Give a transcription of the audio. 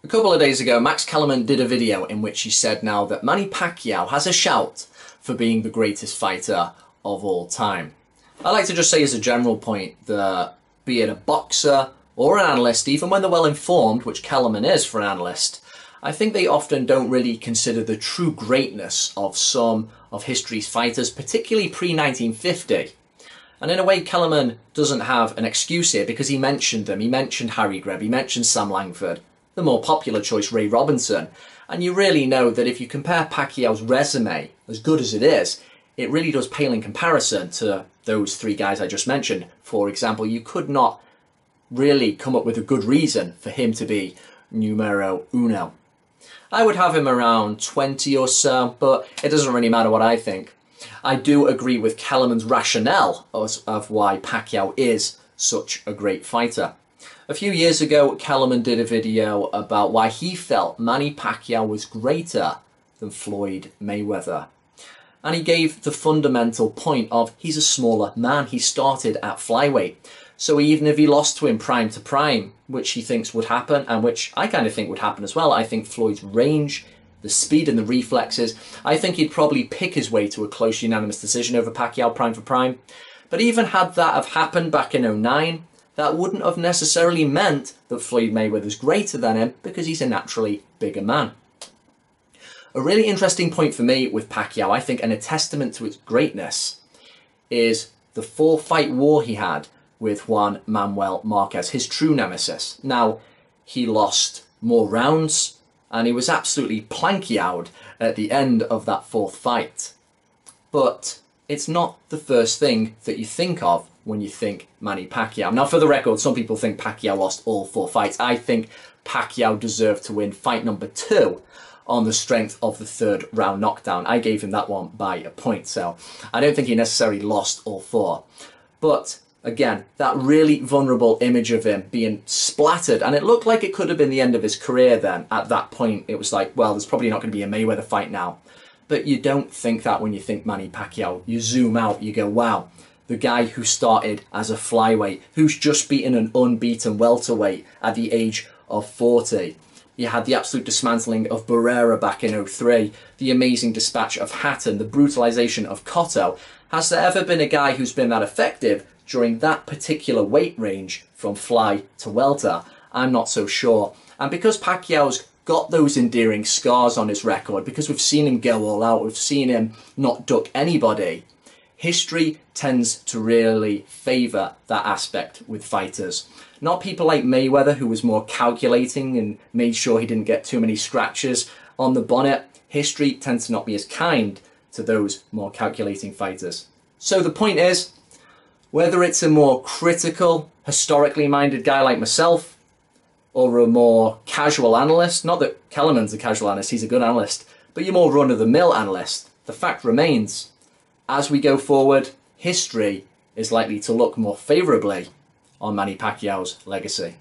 A couple of days ago, Max Kellerman did a video in which he said now that Manny Pacquiao has a shout for being the greatest fighter of all time. I like to just say as a general point that be it a boxer or an analyst, even when they're well informed, which Kellerman is for an analyst, I think they often don't really consider the true greatness of some of history's fighters, particularly pre-1950. And in a way, Kellerman doesn't have an excuse here because he mentioned them. He mentioned Harry Greb, he mentioned Sam Langford, the more popular choice, Ray Robinson. And you really know that if you compare Pacquiao's resume, as good as it is, it really does pale in comparison to those three guys I just mentioned. For example, you could not really come up with a good reason for him to be numero uno. I would have him around 20 or so, but it doesn't really matter what I think. I do agree with Kellerman's rationale of why Pacquiao is such a great fighter. A few years ago, Kellerman did a video about why he felt Manny Pacquiao was greater than Floyd Mayweather. And he gave the fundamental point of he's a smaller man. He started at flyweight. So even if he lost to him prime to prime, which he thinks would happen, and which I kind of think would happen as well, I think Floyd's range, the speed and the reflexes, I think he'd probably pick his way to a close unanimous decision over Pacquiao prime for prime. But even had that have happened back in '09, that wouldn't have necessarily meant that Floyd Mayweather's greater than him because he's a naturally bigger man. A really interesting point for me with Pacquiao, I think, and a testament to its greatness, is the 4-fight war he had with Juan Manuel Marquez, his true nemesis. Now, he lost more rounds, and he was absolutely Pacquiao'd at the end of that 4th fight. But it's not the first thing that you think of when you think Manny Pacquiao. Now, for the record, some people think Pacquiao lost all 4 fights. I think Pacquiao deserved to win fight number 2 on the strength of the 3rd round knockdown. I gave him that one by a point, so I don't think he necessarily lost all 4. But again, that really vulnerable image of him being splattered, and it looked like it could have been the end of his career then. At that point, it was like, well, there's probably not going to be a Mayweather fight now. But you don't think that when you think Manny Pacquiao. You zoom out, you go, wow, the guy who started as a flyweight, who's just beaten an unbeaten welterweight at the age of 40. You had the absolute dismantling of Barrera back in '03, the amazing dispatch of Hatton, the brutalization of Cotto. Has there ever been a guy who's been that effective during that particular weight range from fly to welter? I'm not so sure. And because Pacquiao's got those endearing scars on his record, because we've seen him go all out, we've seen him not duck anybody, history tends to really favour that aspect with fighters. Not people like Mayweather, who was more calculating and made sure he didn't get too many scratches on the bonnet. History tends to not be as kind to those more calculating fighters. So the point is, whether it's a more critical, historically minded guy like myself, or a more casual analyst, not that Kellerman's a casual analyst, he's a good analyst, but you're more run-of-the-mill analyst, the fact remains, as we go forward, history is likely to look more favourably on Manny Pacquiao's legacy.